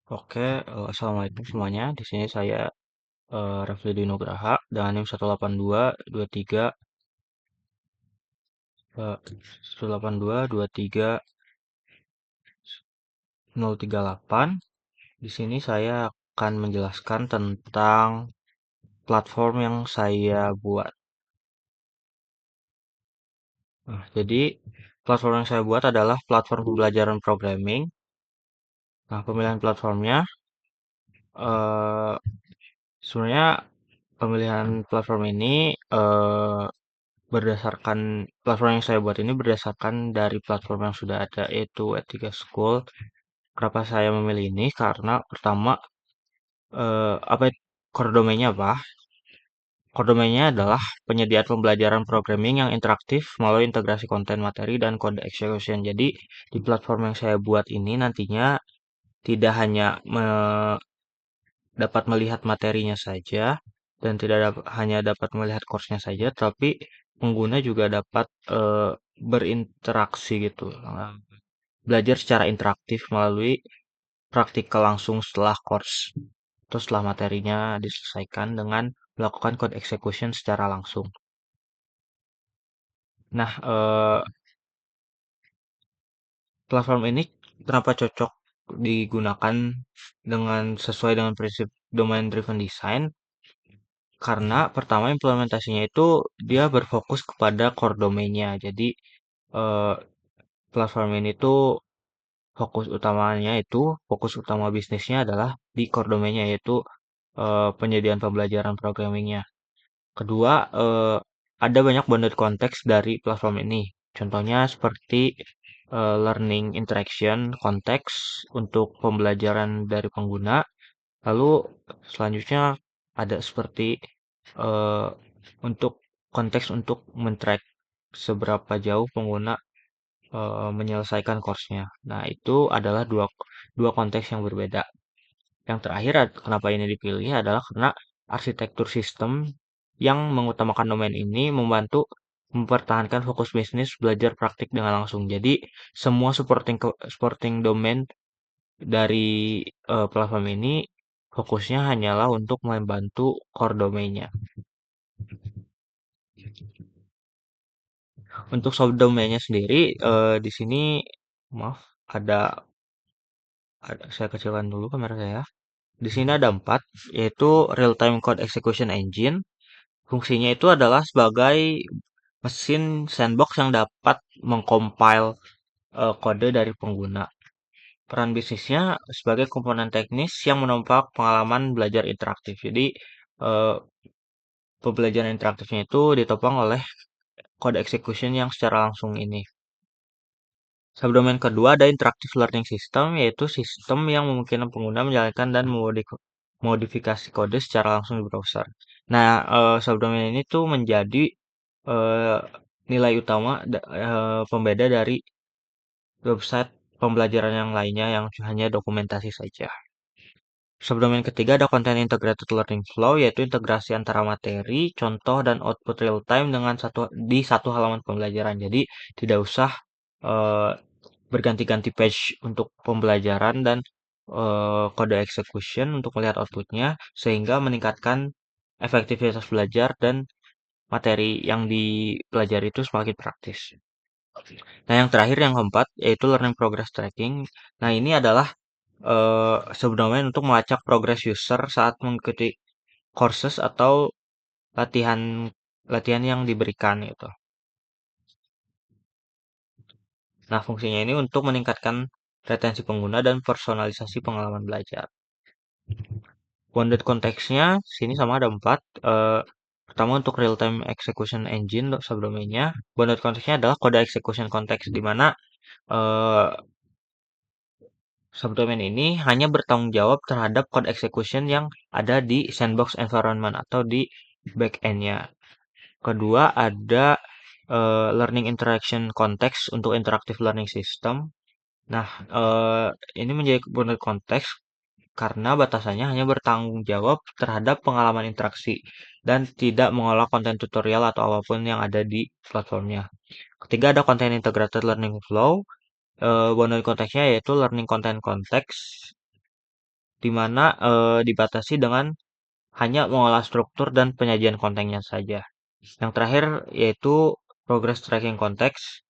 Oke, assalamualaikum semuanya. Di sini saya Rafli Nugraha dengan NIM 18223 18223 Di sini saya akan menjelaskan tentang platform yang saya buat. Nah, jadi platform yang saya buat adalah platform pembelajaran programming. Nah, pemilihan platformnya eh sebenarnya pemilihan platform ini berdasarkan platform yang saya buat ini berdasarkan dari platform yang sudah ada yaitu Etika School. Kenapa saya memilih ini? Karena pertama apa core domainnya apa? Core domainnya adalah penyediaan pembelajaran programming yang interaktif melalui integrasi konten materi dan kode execution. Jadi di platform yang saya buat ini nantinya tidak hanya dapat melihat materinya saja dan tidak hanya dapat melihat course-nya saja, tapi pengguna juga dapat berinteraksi gitu, belajar secara interaktif melalui praktikal langsung setelah course atau setelah materinya diselesaikan dengan melakukan code execution secara langsung. Nah, platform ini kenapa cocok digunakan dengan sesuai dengan prinsip domain driven design? Karena pertama implementasinya itu dia berfokus kepada core domainnya. Jadi eh, platform ini tuh fokus utama bisnisnya adalah di core domainnya yaitu penyediaan pembelajaran programmingnya. Kedua, ada banyak bounded konteks dari platform ini. Contohnya seperti learning interaction konteks untuk pembelajaran dari pengguna. Lalu selanjutnya ada seperti eh, untuk konteks untuk men-track seberapa jauh pengguna menyelesaikan course-nya. Nah, itu adalah dua dua konteks yang berbeda. Yang terakhir, kenapa ini dipilih adalah karena arsitektur sistem yang mengutamakan domain ini membantu mempertahankan fokus bisnis belajar praktik dengan langsung. Jadi, semua supporting domain dari platform ini fokusnya hanyalah untuk membantu core domainnya. Untuk subdomainnya sendiri di sini maaf ada saya kecilkan dulu kamera saya. Di sini ada empat, yaitu Real Time Code Execution Engine. Fungsinya itu adalah sebagai mesin sandbox yang dapat mengcompile kode dari pengguna. Peran bisnisnya sebagai komponen teknis yang menopang pengalaman belajar interaktif. Jadi, eh, pembelajaran interaktifnya itu ditopang oleh code execution yang secara langsung ini. Subdomain kedua ada Interactive Learning System, yaitu sistem yang memungkinkan pengguna menjalankan dan modifikasi kode secara langsung di browser. Nah, subdomain ini tuh menjadi eh, nilai utama pembeda dari website pembelajaran yang lainnya yang hanya dokumentasi saja. Subdomain ketiga ada Content Integrated Learning Flow, yaitu integrasi antara materi, contoh, dan output real time dengan satu halaman pembelajaran. Jadi tidak usah eh, berganti-ganti page untuk pembelajaran dan kode execution untuk melihat outputnya, sehingga meningkatkan efektivitas belajar dan materi yang dipelajari itu semakin praktis. Nah, yang terakhir yang keempat yaitu learning progress tracking. Nah, ini adalah sebenarnya untuk melacak progress user saat mengikuti courses atau latihan latihan yang diberikan gitu. Nah, fungsinya ini untuk meningkatkan retensi pengguna dan personalisasi pengalaman belajar. Bounded konteksnya sini sama ada empat. Pertama untuk real time execution engine untuk subdomainnya. Bounded konteksnya adalah kode execution konteks di mana eh, subdomain ini hanya bertanggung jawab terhadap code execution yang ada di sandbox environment atau di backend-nya. Kedua ada learning interaction konteks untuk interactive learning system. Nah, ini menjadi bounded konteks karena batasannya hanya bertanggung jawab terhadap pengalaman interaksi dan tidak mengolah konten tutorial atau apapun yang ada di platformnya. Ketiga ada content integrated learning flow. Boundary konteksnya yaitu learning content context di mana dibatasi dengan hanya mengolah struktur dan penyajian kontennya saja. Yang terakhir yaitu progress tracking konteks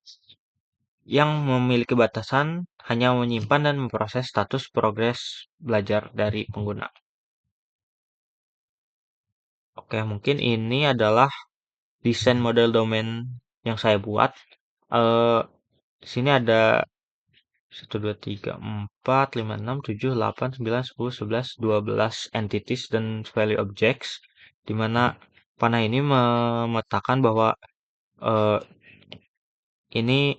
yang memiliki batasan hanya menyimpan dan memproses status progres belajar dari pengguna. Oke, mungkin ini adalah desain model domain yang saya buat. Eh, di sini ada 1, 2, 3, 4, 5, 6, 7, 8, 9, 10, 11, 12 entities dan value objects, di mana panah ini memetakan bahwa eh, ini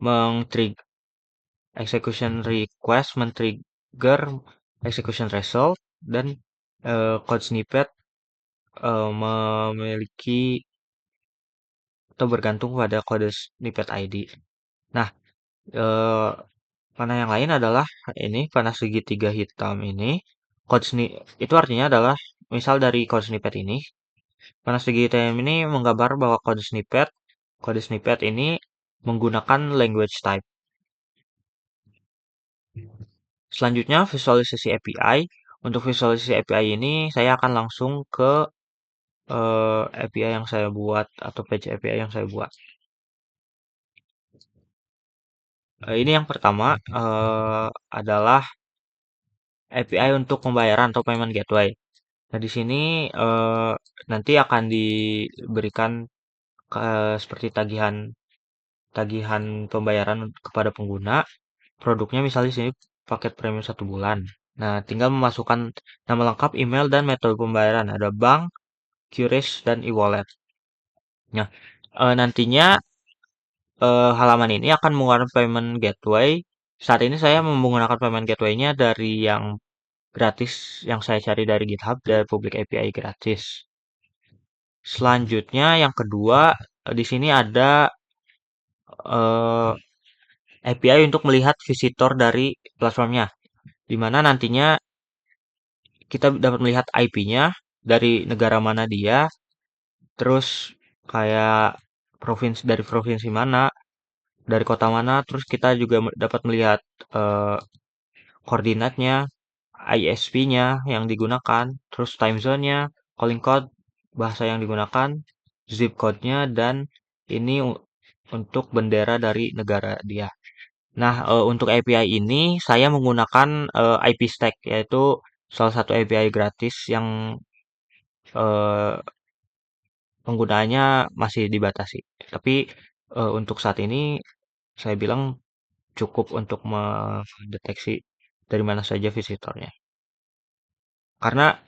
meng-trigger execution request, men-trigger execution result, dan code snippet memiliki atau bergantung pada kode snippet ID. Nah, eh, panah yang lain adalah ini panah segitiga hitam ini. Itu artinya adalah misal dari code snippet ini, panah segitiga hitam ini menggambar bahwa kode snippet ini menggunakan language type. Selanjutnya visualisasi API. Untuk visualisasi API ini saya akan langsung ke API yang saya buat atau page API yang saya buat. Ini yang pertama adalah API untuk pembayaran atau payment gateway. Nah, di sini nanti akan diberikan seperti tagihan tagihan pembayaran kepada pengguna. Produknya misalnya di sini paket premium 1 bulan. Nah, tinggal memasukkan nama lengkap, email, dan metode pembayaran. Ada bank, QRIS, dan e-wallet. Nah, nantinya halaman ini akan menggunakan payment gateway. Saat ini saya menggunakan payment gateway-nya dari yang gratis yang saya cari dari GitHub, dari public API gratis. Selanjutnya yang kedua, di sini ada API untuk melihat visitor dari platformnya, di mana nantinya kita dapat melihat IP-nya dari negara mana dia, terus kayak provinsi mana, dari kota mana, terus kita juga dapat melihat eh, koordinatnya, ISP-nya yang digunakan, terus time zone-nya, calling code, bahasa yang digunakan, zip code-nya, dan ini untuk bendera dari negara dia. Nah, untuk API ini saya menggunakan IP Stack, yaitu salah satu API gratis yang eh, penggunaannya masih dibatasi. Tapi untuk saat ini saya bilang cukup untuk mendeteksi dari mana saja visitornya. Karena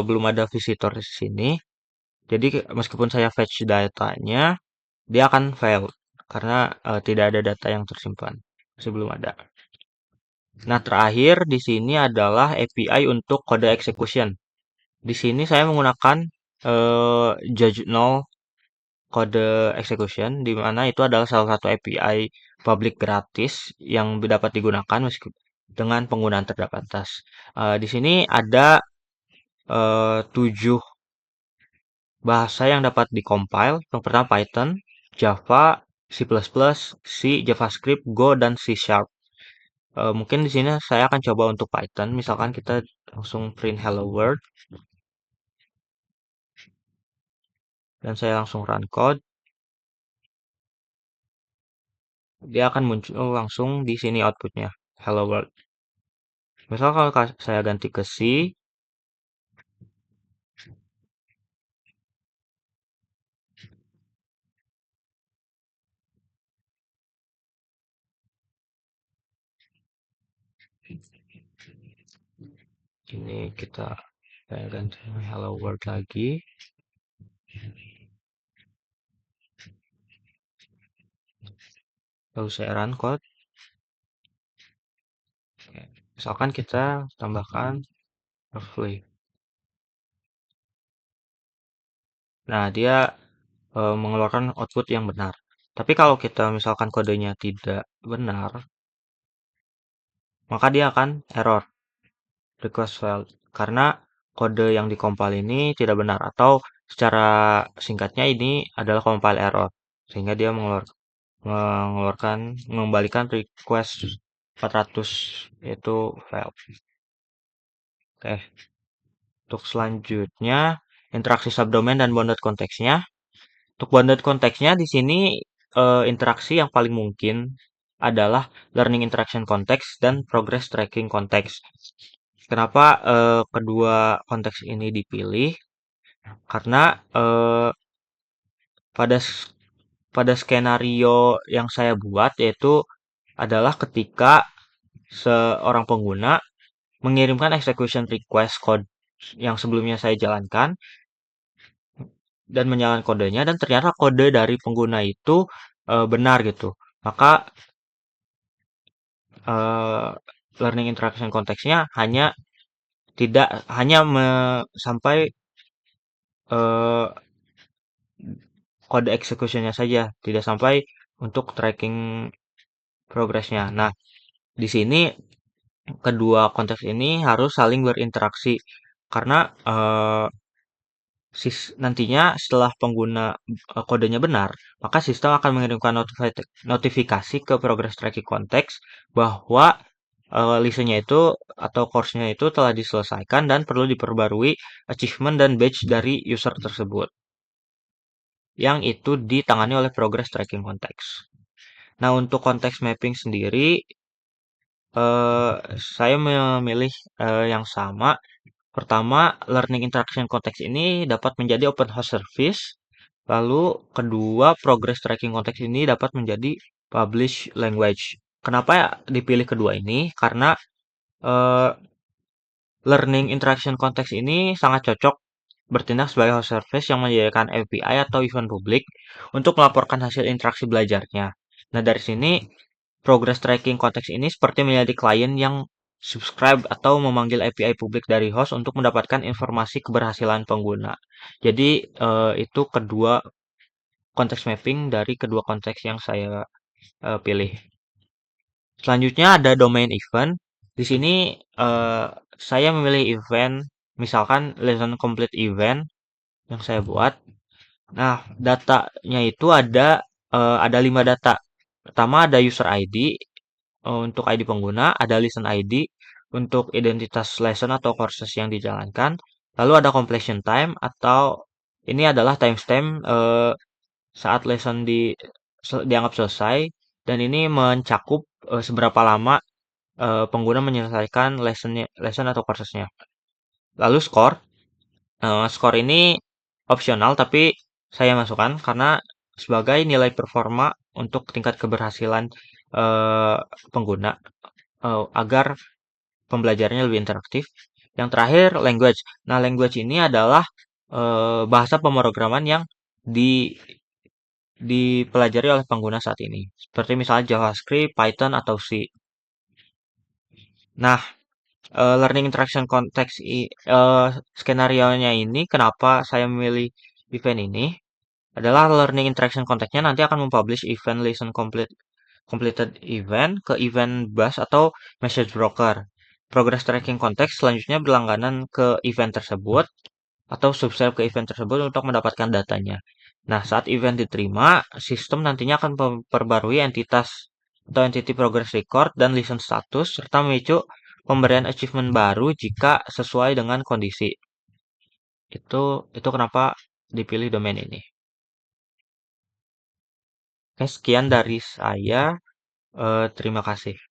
belum ada visitor di sini, jadi meskipun saya fetch datanya, dia akan fail karena tidak ada data yang tersimpan. Masih belum ada. Nah, terakhir di sini adalah API untuk kode execution. Di sini saya menggunakan Judge Null kode execution, di mana itu adalah salah satu API public gratis yang dapat digunakan dengan penggunaan terbatas. Di sini ada 7 bahasa yang dapat dikompile. Yang pertama Python, Java, C++, C, JavaScript, Go, dan C Sharp. Mungkin di sini saya akan coba untuk Python. Misalkan kita langsung print hello world dan saya langsung run code, dia akan muncul langsung di sini outputnya hello world. Misal kalau saya ganti ke C, ini saya ganti hello world lagi. Lalu saya run code. Misalkan kita tambahkan roughly. Nah, dia mengeluarkan output yang benar. Tapi kalau kita misalkan kodenya tidak benar, maka dia akan error, request failed. Karena kode yang dikompil ini tidak benar, atau secara singkatnya ini adalah compile error. Sehingga dia mengembalikan request 400 yaitu failed. Oke, untuk selanjutnya interaksi subdomain dan bounded konteksnya. Untuk bounded konteksnya di sini interaksi yang paling mungkin adalah learning interaction context dan progress tracking context. Kenapa kedua konteks ini dipilih? Karena pada pada skenario yang saya buat yaitu adalah ketika seorang pengguna mengirimkan execution request code yang sebelumnya saya jalankan dan menjalankan kodenya dan ternyata kode dari pengguna itu benar gitu. Maka eh, learning interaction konteksnya tidak hanya sampai eh, kode executionnya saja, tidak sampai untuk tracking progresnya. Nah, di sini kedua konteks ini harus saling berinteraksi karena nantinya setelah pengguna kodenya benar, maka sistem akan mengirimkan notifikasi ke progress tracking konteks bahwa listennya itu atau course-nya itu telah diselesaikan dan perlu diperbarui achievement dan badge dari user tersebut yang itu ditangani oleh progress tracking konteks. Nah, untuk konteks mapping sendiri eh, saya memilih yang sama. Pertama, learning interaction context ini dapat menjadi open host service. Lalu, kedua, progress tracking context ini dapat menjadi publish language. Kenapa ya dipilih kedua ini? Karena eh, learning interaction context ini sangat cocok bertindak sebagai host service yang menyediakan API atau event publik untuk melaporkan hasil interaksi belajarnya. Nah, dari sini progress tracking konteks ini seperti menjadi klien yang subscribe atau memanggil API publik dari host untuk mendapatkan informasi keberhasilan pengguna. Jadi itu kedua konteks mapping dari kedua konteks yang saya pilih. Selanjutnya ada domain event. Di sini eh, saya memilih event, misalkan lesson complete event yang saya buat. Nah, datanya itu ada 5 data. Pertama ada user ID, untuk ID pengguna, ada listen ID untuk identitas lesson atau courses yang dijalankan. Lalu ada completion time atau ini adalah timestamp saat lesson dianggap selesai dan ini mencakup seberapa lama pengguna menyelesaikan lesson atau coursesnya. Lalu score, skor ini opsional tapi saya masukkan karena sebagai nilai performa untuk tingkat keberhasilan eh, pengguna agar pembelajarannya lebih interaktif. Yang terakhir language. Nah, language ini adalah bahasa pemrograman yang di dipelajari oleh pengguna saat ini. Seperti misalnya JavaScript, Python atau C. Nah, learning interaction context skenario-nya ini kenapa saya memilih event ini adalah learning interaction konteksnya nanti akan mempublish event completed event ke event bus atau message broker. Progress tracking konteks selanjutnya berlangganan ke event tersebut atau subscribe ke event tersebut untuk mendapatkan datanya. Nah, saat event diterima, sistem nantinya akan memperbarui entitas atau entity progress record dan listen status serta memicu pemberian achievement baru jika sesuai dengan kondisi. Itu kenapa dipilih domain ini. Oke, sekian dari saya. Terima kasih.